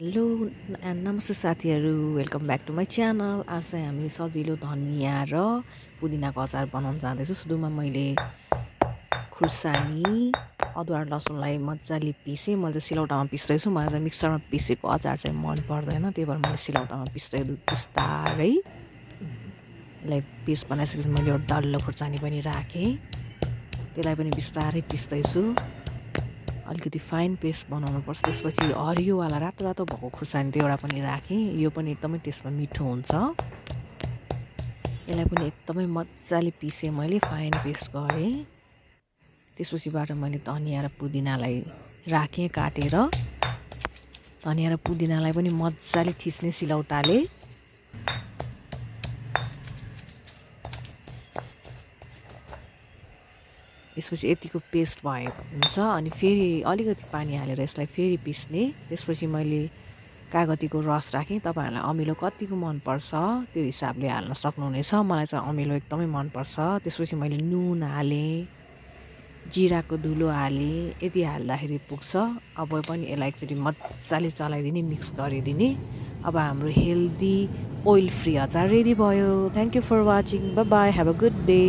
Hello and नमस्ते साथीहरू, welcome back to my channel. आज चाहिँ हामी सजिलो धनियाँ र पुदिनाको अचार बनाउन जाँदैछु। सुरुमा मैले खुर्सानी, अदुवा र लसुनलाई मजाले पिसेँ। मैले चाहिँ सिलौटामा पिस्दैछु। मलाई चाहिँ मिक्सरमा पिसेको अचार चाहिँ मन पर्दैन, त्यही भएर मैले सिलौटामा बिस्तारै यसलाई पेस्ट बनाइसकेपछि मैले एउटा डल्लो खुर्सानी पनि राखेँ, त्यसलाई पनि बिस्तारै पिस्दैछु। अलिकति फाइन पेस्ट बनाउनुपर्छ। त्यसपछि हरियोवाला रातो रातो भएको खुर्सानी त्यो एउटा पनि राखेँ, यो पनि एकदमै टेस्टमा मिठो हुन्छ। यसलाई पनि एकदमै मजाले पिसेँ, मैले फाइन पेस्ट गरेँ। त्यसपछिबाट मैले धनियाँ र पुदिनालाई राखेँ काटेर। धनियाँ र पुदिनालाई पनि मजाले थिच्ने सिलौटाले। यसपछि यतिको पेस्ट भए हुन्छ। अनि फेरि अलिकति पानी हालेर यसलाई फेरि पिस्ने। त्यसपछि मैले कागतीको रस राखेँ। तपाईँहरूलाई अमिलो कतिको मनपर्छ त्यो हिसाबले हाल्न सक्नुहुनेछ। मलाई चाहिँ अमिलो एकदमै मनपर्छ। त्यसपछि मैले नुन हालेँ, जिराको धुलो हालेँ। यति हाल्दाखेरि पुग्छ। अब पनि यसलाई एकचोटि मजाले चलाइदिने, मिक्स गरिदिने। अब हाम्रो हेल्दी ओइल फ्री अचार रेडी भयो। Thank you for watching. Bye bye, have a good day.